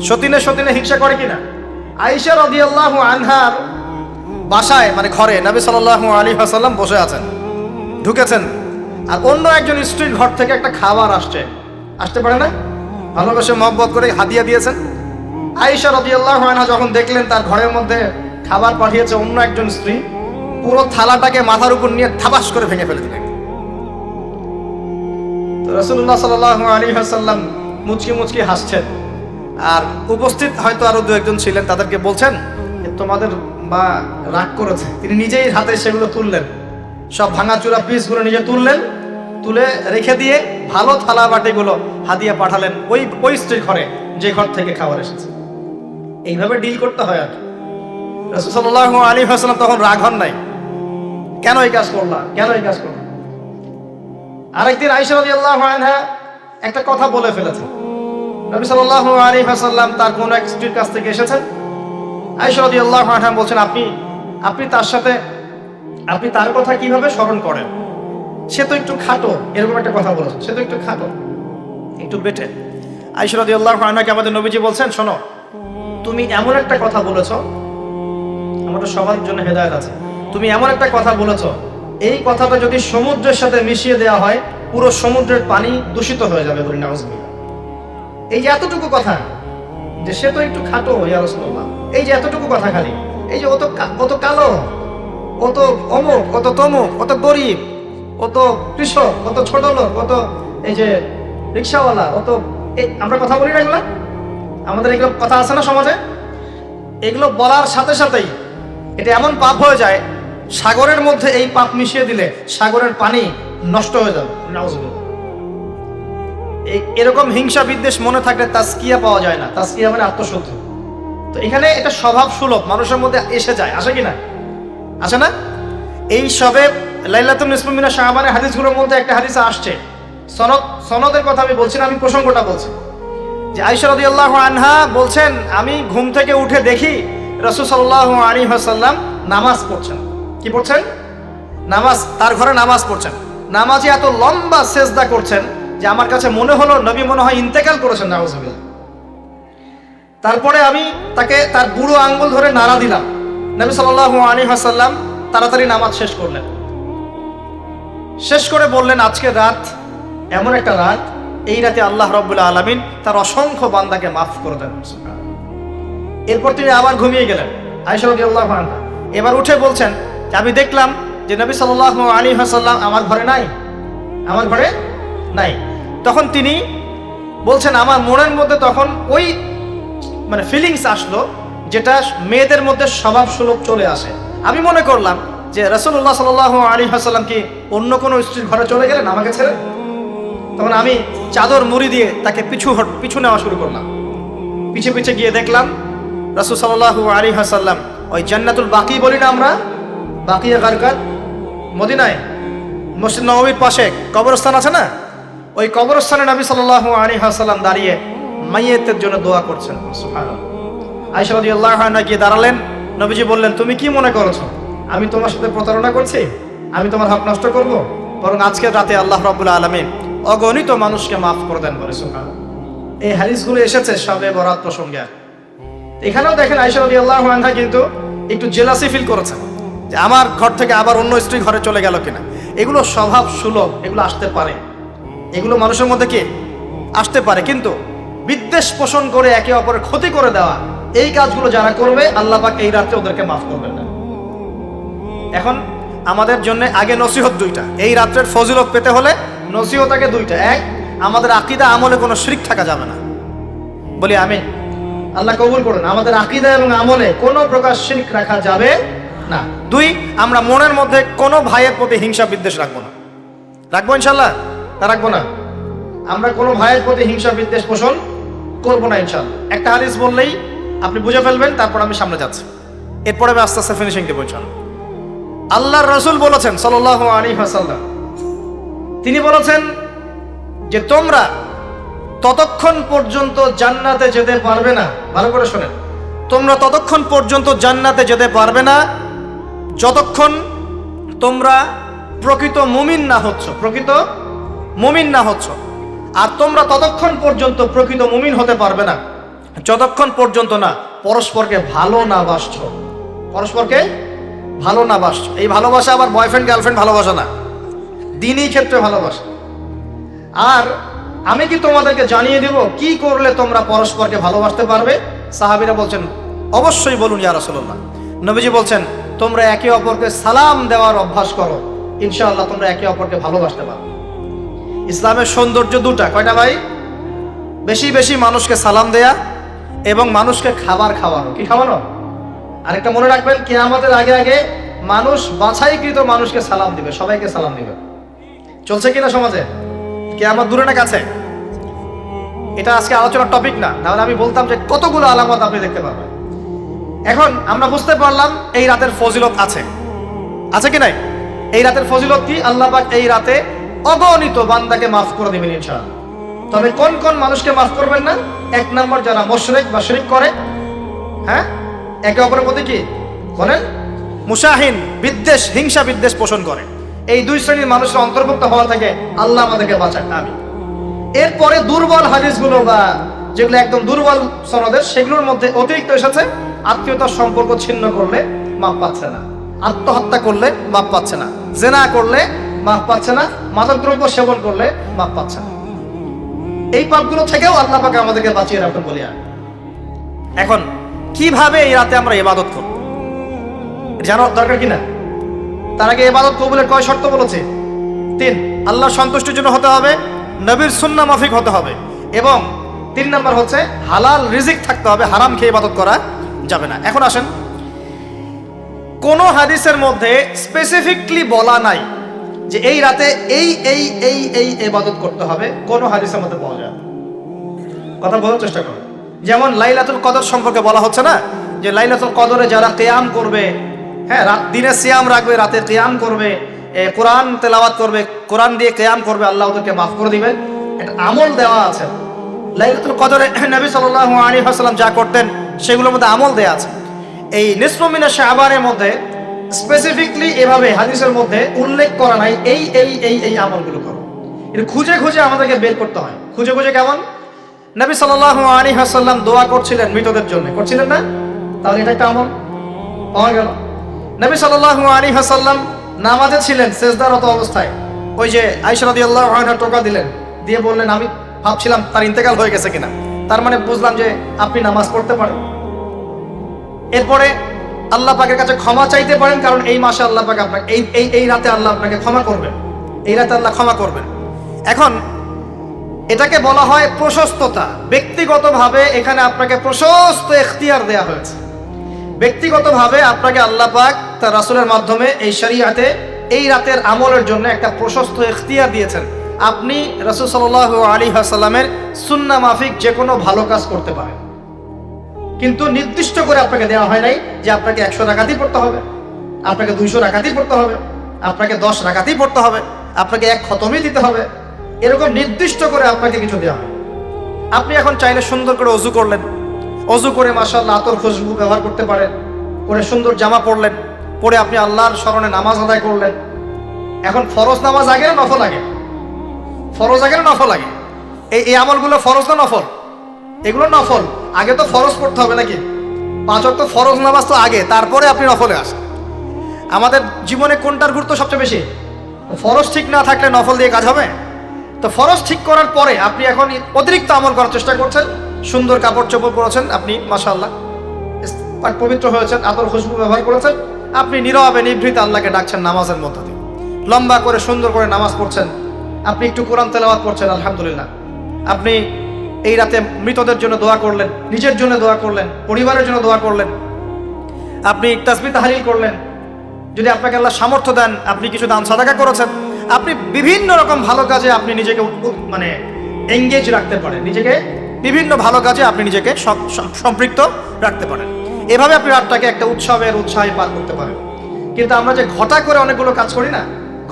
সতীনে হিংসা করে কিনা? আয়েশা রাদিয়াল্লাহু আনহার বাসায়, মানে ঘরে নবী সাল্লাল্লাহু আলাইহি ওয়াসাল্লাম বসে আছেন, ঢুকেছেন, আর অন্য একজন স্ত্রীর ঘর থেকে একটা খাবার আসতে পারে না, ভালোবাসে মহব্বত করে হাদিয়া দিয়েছেন। আয়েশা রাদিয়াল্লাহু আনহা যখন দেখলেন তার ঘরের মধ্যে খাবার পাঠিয়েছে অন্য একজন স্ত্রী, পুরো থালাটাকে মাথার উপর নিয়ে থাবাস করে ভেঙে ফেলে দিলেন। তো রাসূলুল্লাহ সাল্লাল্লাহু আলাইহি ওয়াসাল্লাম মুচকি হাসছেন, আর উপস্থিত হয়তো আরো দু একজন ছিলেন, তাদেরকে বলছেন তোমাদের মা রাগ করেছে। তিনি নিজেই হাতে সেগুলো তুললেন, সব ভাঙাচুরা পিসগুলো নিজে তুলে রেখে দিয়ে ভালো থালা বাটিগুলো হাদিয়া পাঠালেন ওই স্ত্রীর ঘরে, যে ঘর থেকে খাবার এসেছে। এইভাবে ডিল করতে হয়। আর রাসূল সাল্লাল্লাহু আলাইহি ওয়াসাল্লাম তখন রাগ হন নাই, কেন এই কাজ করলা, কেন এই কাজ করলা। আরেকদিন আয়েশা রাদিয়াল্লাহু আনহা একটা কথা বলে ফেলেছেন। নবী সাল্লাল্লাহু আলাইহি ওয়াসাল্লাম তার কোন এক স্ত্রীর কাছ থেকে এসেছেন। আয়েশা রাদিয়াল্লাহু আনহা বলছেন, আপনি তার সাথে আপনি তার কথা কিভাবে স্মরণ করেন, সে তো একটু খাটো, এরকম একটা কথা বলেছেন, সে তো একটু খাটো, একটু বেটে। আয়েশা রাদিয়াল্লাহু আনহাকে আমাদের নবীজি বলছেন, শোনো, তুমি এমন একটা কথা বলেছো, আমাদের সবার জন্য হেদায়েত আছে, তুমি এমন একটা কথা বলেছো, এই কথাটা যদি সমুদ্রের সাথে মিশিয়ে দেওয়া হয় পুরো সমুদ্রের পানি দূষিত হয়ে যাবে, বলি নাউজুবিল্লাহ। এই যে এতটুকু কথা, যে সে তো একটু খাটো ইয়া রাসূলুল্লাহ, এই যে এতটুকু কথা, খালি এই যে অত কালো, অত অমুক, অত তমুক, অত গরিব, অত কৃষক, অত ছোট লোক, অত এই যে রিক্সাওয়ালা, অত আমরা কথা বলি না এগুলা, আমাদের এগুলো কথা আছে না সমাজে। এগুলো বলার সাথে সাথেই এটা এমন পাপ হয়ে যায়, সাগরের মধ্যে এই পাপ মিশিয়ে দিলে সাগরের পানি নষ্ট হয়ে যাবে, নাউজুবিল্লাহ। এরকম হিংসা বিদ্বেষ মনে থাকলে তাজকিয়া পাওয়া যায় না। তাজকিয়া মানে আত্মশুদ্ধি। তো এখানে এটা স্বভাব সুলভ মানুষের মধ্যে এসে যায়, আসে কি না, আসে না। এই সবে লাইলাতুন নিসফু মিনাশ শাবানের হাদিসগুলোর মধ্যে একটা হাদিস আসছে, সনদের কথা আমি বলছি না, আমি প্রসঙ্গটা বলছি, যে আয়েশা রাদিয়াল্লাহু আনহা বলছেন, আমি ঘুম থেকে উঠে দেখি রাসূল সাল্লাল্লাহু আলাইহি ওয়াসাল্লাম নামাজ পড়ছেন। কি পড়ছেন? নামাজ, তার ঘরে নামাজ পড়ছেন। নামাজে এত লম্বা সেজদা করছেন যে আমার কাছে মনে হলো নবী মনে হয় ইন্তেকাল করেছেন, নাউজুবিল্লাহ। তারপরে আমি তাকে তার বুড়ো আঙ্গুল ধরে নাড়া দিলাম। নবী সাল্লাল্লাহু আলাইহি ওয়াসাল্লাম তাড়াতাড়ি নামাজ শেষ করলেন, শেষ করে বললেন, আজকে রাত এমন একটা রাত, এই রাতে আল্লাহ রাব্বুল আলামিন তার অসংখ্য বান্দাকে মাফ করে দেন। এরপর তিনি আবার ঘুমিয়ে গেলেন। আয়েশা রাদিয়াল্লাহু আনহা এবার উঠে বলছেন যে আমি দেখলাম যে নবী সাল্লাল্লাহু আলাইহি ওয়াসাল্লাম আমার ঘরে নাই, আমার ঘরে নাই। তখন তিনি বলছেন, আমার মনের মধ্যে তখন ওই মানে ফিলিংস আসলো যেটা মেয়েদের মধ্যে স্বভাব সুলভ চলে আসে। আমি মনে করলাম যে রাসূলুল্লাহ সাল্লাল্লাহু আলাইহি ওয়াসাল্লাম কি অন্য কোনো স্ত্রীর ঘরে চলে গেলেন আমাকে ছেড়ে। তখন আমি চাদর মুড়ি দিয়ে তাকে পিছু নেওয়া শুরু করলাম। পিছে পিছে গিয়ে দেখলাম রাসূল সাল্লাল্লাহু আলাইহি ওয়াসাল্লাম ওই জান্নাতুল বাকি বলি না আমরা, বাকিয়া গারকাত, মদিনায় মসজিদ নববীর পাশে কবরস্থান আছে না, ওই কবরস্থানে নবী সাল্লাল্লাহু আলাইহি ওয়াসাল্লাম দাঁড়িয়ে মাইয়েতের জন্য দোয়া করছেন। সুবহানাল্লাহ। আয়েশা রাদিয়াল্লাহু আনহা গিয়ে দাঁড়ালেন। নবীজি বললেন, তুমি কি মনে করছো আমি তোমার সাথে প্রতারণা করছি, আমি তোমার হক নষ্ট করব? বরং আজকের রাতে আল্লাহ রাব্বুল আলামিন অগণিত মানুষকে মাফ করে দেন বলে। সুবহানাল্লাহ। এই হাদিসগুলো এসেছে শবে বরাত প্রসঙ্গে। এখানেও দেখেন আয়েশা রাদিয়াল্লাহু আনহা কিন্তু একটু জেলাসি ফিল করেছেন যে আমার ঘর থেকে আবার অন্য স্ত্রী ঘরে চলে গেল কিনা। এগুলো স্বভাব সুলভ, এগুলো আসতে পারে, এগুলো মানুষের মধ্যে কি আসতে পারে, কিন্তু বিদ্বেষ পোষণ করে একে অপরের ক্ষতি করে দেওয়া, এই কাজগুলো যারা করবে আল্লাহ পাক এই রাতে ওদেরকে মাফ করবেন না। এখন আমাদের জন্য আগে নসিহত দুইটা, এই রাত্রের ফজিলত পেতে হলে নসিহত আগে দুইটা। এক, আমাদের আকীদা আমলে কোনো শিরক থাকা যাবে না, বলি আমিন। আল্লাহ কবুল করুন। আমাদের আকীদা এবং আমলে কোনো প্রকার শিরক রাখা যাবে না। দুই, আমরা মনের মধ্যে কোনো ভাইয়ের প্রতি হিংসা বিদ্বেষ রাখবো না। রাখবো ইনশাল্লাহ? তা রাখবো না। আমরা কোনো ভাইয়ের প্রতি হিংসা বিদ্বেষ পোষণ করবো না ইনশাল্লাহ। একটা হাদিস বললেই আপনি বুঝে ফেলবেন, তারপর আমি সামনে যাচ্ছি, এরপরে আমি আস্তে আস্তে ফিনিশিং দেবো ইনশাল্লাহ। আল্লাহর রাসূল বলেছেন সাল্লাল্লাহু আলাইহি ওয়াসাল্লাম, তিনি বলেছেন যে তোমরা ততক্ষণ পর্যন্ত জান্নাতে যেতে পারবে না, ভালো করে শোনেন, তোমরা ততক্ষণ পর্যন্ত জান্নাতে যেতে পারবে না যতক্ষণ তোমরা প্রকৃত মুমিন না হচ্ছ, প্রকৃত মুমিন না হচ্ছ। আর তোমরা ততক্ষণ পর্যন্ত প্রকৃত মুমিন হতে পারবে না যতক্ষণ পর্যন্ত না পরস্পরকে ভালো না বাসছো, পরস্পরকে ভালো না বাসছো। এই ভালোবাসা আবার বয়ফ্রেন্ড গার্লফ্রেন্ড ভালোবাসা না, দিনই ক্ষেত্রে ভালোবাসা। আর আমি কি তোমাদেরকে জানিয়ে দেব কি করলে তোমরা পরস্পরকে ভালোবাসতে পারবে? সাহাবীরা বলছেন, অবশ্যই বলুন ইয়া রাসূলুল্লাহ। নবীজি বলছেন, তোমরা একে অপরকে সালাম দেওয়ার অভ্যাস করো, ইনশাআল্লাহ তোমরা একে অপরকে ভালোবাসতে পারবে। ইসলামের সৌন্দর্য দুটা, কয়টা ভাই? বেশি বেশি মানুষকে সালাম দেয়া এবং মানুষকে খাবার খাওয়ানো। কি খাওয়ানো? আরেকটা মনে রাখবেন, কিয়ামতের আগে আগে মানুষ বাছাইকৃত মানুষকে সালাম দিবে, সবাইকে সালাম দিবে। চলছে কিনা সমাজে? কিয়ামত দূরে না কাছে? এটা আজকে আলোচনার টপিক না, তাহলে আমি বলতাম যে কতগুলো আলামত আপনি দেখতে পাবেন। এখন আমরা বুঝতে পারলাম এই রাতের ফজিলত আছে, আছে কি নাই? এই রাতের ফজিলত কি? আল্লাহ পাক এই রাতে অগণিত বান্দাকে মাফ করে দিবেন ইনশাআল্লাহ। তবে কোন কোন মানুষকে মাফ করবেন না? এক নম্বর, যারা মুশরিক বা শিরক করে, হ্যাঁ, একে অপরের প্রতি কি বলেন, মুশাহিন, বিদ্বেষ, হিংসা বিদ্বেষ পোষণ করে, এই দুই শ্রেণীর মানুষের অন্তর্ভুক্ত হওয়া থেকে আল্লাহ আমাদেরকে বাঁচান, আমি। এরপরে দুর্বল হাদিসগুলো বা যেগুলো একদম দুর্বল সনদের, সেগুলোর মধ্যে অতিরিক্ত এসেছে আত্মীয়তার সম্পর্ক ছিন্ন করলে মাপ পাচ্ছে না, আত্মহত্যা করলে মাপ পাচ্ছে না, জেনা করলে মাপ পাচ্ছে না, মাদকদ্রব্য সেবন করলে মাপ পাচ্ছে না। এই পাপগুলো থেকেও আল্লাহ পাক আমাদেরকে বাঁচিয়ে রাখবেন বলিয়া। এখন কিভাবে এই রাতে আমরা ইবাদত করব জানার দরকার কিনা? তার আগে ইবাদত কবুলের কয় শর্ত বলেছে? 3। আল্লাহর সন্তুষ্টির জন্য হতে হবে, নবীর সুন্নাহ মাফিক হতে হবে, এবং 3 নাম্বার হচ্ছে হালাল রিজিক থাকতে হবে, হারাম খেয়ে ইবাদত করা যাবে না। এখন আসেন, কোন হাদিসের মধ্যে স্পেসিফিকলি বলা নাই যে এই রাতে এই এই এই এই ইবাদত করতে হবে, কোন হাদিসের মধ্যে পাওয়া যায়? কথা বলার চেষ্টা করো। যেমন লাইলাতুল কদর সম্পর্কে বলা হচ্ছে না, যে লাইলাতুল কদরে যারা কিয়াম করবে, হ্যাঁ, দিনে সিয়াম রাখবে, রাতে কিয়াম করবে, কোরআন তেলাওয়াত করবে, কোরআন দিয়ে কিয়াম করবে, আল্লাহ ওদেরকে মাফ করে দিবেন, এটা আমল দেওয়া আছে। লাইলাতুল কদরে নবী সাল্লাল্লাহু আলাইহি ওয়াসাল্লাম যা করতেন সেগুলোর মধ্যে আমল দেওয়া আছে। এই নিসফু মিনাশ শাবানের মধ্যে স্পেসিফিকলি এভাবে হাদিসের মধ্যে উল্লেখ করা নাই এই এই এই এই আমলগুলো করো। এটা খুঁজে খুঁজে আমাদেরকে বের করতে হয়। খুঁজে খুঁজে কেমন? নবী সাল্লাল্লাহু আলাইহি ওয়াসাল্লাম দোয়া করছিলেন মৃতদের জন্য, করছিলেন না? তাহলে এটা একটা আমল পাওয়া গেল। নবী সাল্লাল্লাহু আলাইহি ওয়াসাল্লাম নামাজে ছিলেন, সেজদারত অবস্থায় ওই যে আয়েশা রাদিয়াল্লাহু আনহা টোকা দিলেন, দিয়ে বললেন আমি ভাবছিলাম তার ইন্তেকাল হয়ে গেছে কিনা, তার মানে বুঝলাম যে আপনি নামাজ পড়তে পারেন। এরপরে আল্লাহ পাকের কাছে ক্ষমা চাইতে পারেন, কারণ এই মাসে আল্লাহ পাক আপনাকে এই রাতে আল্লাহ আপনাকে ক্ষমা করবেন, এই রাতে আল্লাহ ক্ষমা করবেন। এখন এটাকে বলা হয় প্রশস্ততা। ব্যক্তিগতভাবে এখানে আপনাকে প্রশস্ত এখতিয়ার দেয়া হয়েছে। ব্যক্তিগতভাবে আপনাকে আল্লাহ পাক তার রাসূলের মাধ্যমে এই শরীয়তে এই রাতের আমলের জন্য একটা প্রশস্ত এখতিয়ার দিয়েছেন। আপনি রাসূল সাল্লাল্লাহু আলাইহি ওয়াসাল্লামের সুন্নাহ মাফিক যে কোনো ভালো কাজ করতে পারেন, কিন্তু নির্দিষ্ট করে আপনাকে দেওয়া হয় নাই যে আপনাকে 100 রাকাতই পড়তে হবে, আপনাকে 200 রাকাতই পড়তে হবে, আপনাকে 10 রাকাতই পড়তে হবে, আপনাকে 1 খতমই দিতে হবে, এরকম নির্দিষ্ট করে আপনাকে কিছু দেওয়া হয়। আপনি এখন চাইলে সুন্দর করে ওযু করলেন, ওযু করে মাশাআল্লাহ আতর খুশবু ব্যবহার করতে পারেন, করে সুন্দর জামা পরলেন, পরে আপনি আল্লাহর স্মরণে নামাজ আদায় করলেন। এখন ফরজ নামাজ আগে না নফল আগে? ফরজ আগে না নফল আগে? এই আমলগুলো ফরজ না নফল? এগুলো নফল। আগে তো ফরজ পড়তে হবে নাকি? 5 ওয়াক্ত ফরজ নামাজ তো আগে, তারপরে আপনি নফলে আসেন। আমাদের জীবনে কোনটার গুরুত্ব সবচেয়ে বেশি? ফরজ ঠিক না থাকলে নফল দিয়ে কাজ হবে? তো ফরজ ঠিক করার পরে আপনি এখন অতিরিক্ত আমল করার চেষ্টা করছেন, সুন্দর কাপড় চোপড় পরেছেন, আপনি মাশাআল্লাহ পবিত্র হয়েছেন, আতর খুশবু ব্যবহার করেছেন, আপনি নীরবে নিভৃতে আল্লাহকে ডাকছেন নামাজের মধ্য দিয়ে, লম্বা করে সুন্দর করে নামাজ পড়ছেন, আপনি একটু কোরআন তেলাওয়াত করছেন, আলহামদুলিল্লাহ। আপনি এই রাতে মৃতদের জন্য দোয়া করলেন, নিজের জন্য দোয়া করলেন, পরিবারের জন্য দোয়া করলেন, আপনি তাসবিহ তাহলিল করলেন, যদি আপনাকে আল্লাহ সামর্থ্য দেন আপনি কিছু দান সাদাকা করেছেন, আপনি বিভিন্ন রকম ভালো কাজে আপনি নিজেকে মানে এঙ্গেজ রাখতে পারেন, নিজেকে বিভিন্ন ভালো কাজে আপনি নিজেকে সম্পৃক্ত রাখতে পারেন। এভাবে আপনি রাতটাকে একটা উৎসাহে পার করতে পারেন। কিন্তু আমরা যে ঘটা করে অনেকগুলো কাজ করি না,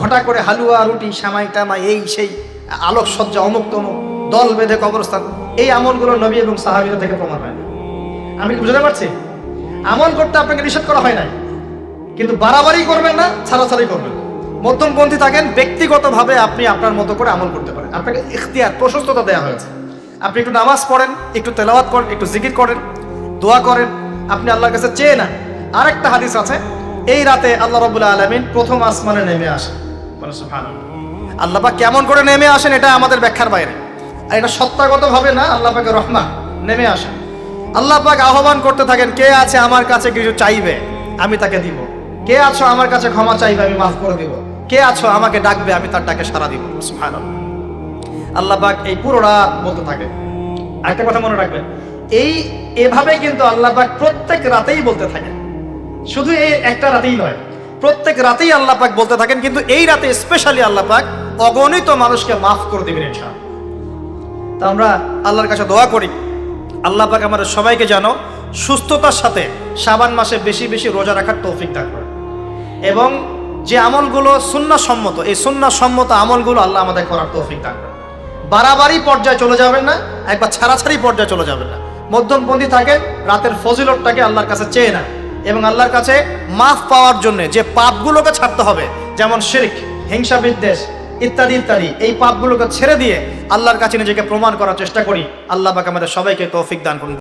ঘটা করে হালুয়া রুটি সামাই টামাই এই সেই আলোকসজ্জা অমুক তমুক দল বেঁধে কবরস্থান, এই আমলগুলো নবী এবং সাহাবীদের থেকে প্রমাণ হয় না। আমি বুঝতে পারছি, আমল করতে আপনাকে নিষেধ করা হয় নাই, কিন্তু বাড়াবাড়ি করবেন না, ছাড়াছাড়ি করবেন, মধ্যমপন্থী থাকেন। ব্যক্তিগতভাবে আপনি আপনার মতো করে আমল করতে পারেন, আপনাকে ইখতিয়ার প্রশস্ততা দেওয়া হয়েছে। আপনি একটু নামাজ পড়েন, একটু তেলাওয়াত করেন, একটু জিকির করেন, দোয়া করেন, আপনি আল্লাহর কাছে চেয়ে নেন। আরেকটা হাদিস আছে, এই রাতে আল্লাহ রাব্বুল আলামিন প্রথম আসমানে নেমে আসেন। সুবহানাল্লাহ। আল্লাহ পাক কেমন করে নেমে আসেন এটা আমাদের ব্যাখ্যার বাইরে, আর এটা সত্তাগতভাবে না, আল্লাহ পাকের রহমত নেমে আসেন। আল্লাহ পাক আহ্বান করতে থাকেন, কে আছে আমার কাছে কিছু চাইবে আমি তাকে দিব, কে আছো আমার কাছে ক্ষমা চাইবে আমি মাফ করে দিব, কে আছো আমাকে ডাকবে আমি তার ডাকে সাড়া দিব। সুবহানাল্লাহ। আল্লাহ পাক এই পুরো রাত বলতে থাকে। আরেকটা কথা মনে রাখবেন, এভাবে কিন্তু আল্লাহ পাক প্রত্যেক রাতেই বলতে থাকেন, শুধু এই একটা রাতেই নয়, প্রত্যেক রাতেই আল্লাহ পাক বলতে থাকেন। কিন্তু এই রাতে স্পেশালি আল্লাহ পাক অগণিত মানুষকে মাফ করে দিবেন ইনশাআল্লাহ। তো আমরা আল্লাহর কাছে দোয়া করি আল্লাহ পাক আমাদের সবাইকে যেন সুস্থতার সাথে শাবান মাসে বেশি বেশি রোজা রাখার তৌফিক দান করেন, এবং যে আমলগুলো সুন্নাহসম্মত এই সুন্নাহসম্মত আমলগুলো আল্লাহ আমাদের করার তৌফিক দান করেন। বাড়াবাড়ি পর্যায়ে চলে যাবেন না, একবার ছাড়াছাড়ি পর্যায়ে চলে যাবেন না, মধ্যমপন্থী থাকেন, রাতের ফজিলতটাকে আল্লাহর কাছে চেয়ে নেন, এবং আল্লাহর কাছে মাফ পাওয়ার জন্য যে পাপগুলোকে ছাড়তে হবে, যেমন শিরক, হিংসা বিদ্বেষ ইত্যাদি ইত্যাদি, এই পাপগুলোকে ছেড়ে দিয়ে আল্লাহর কাছে নিজেকে প্রমাণ করার চেষ্টা করি। আল্লাহ পাক আমাদের সবাইকে তৌফিক দান করুন।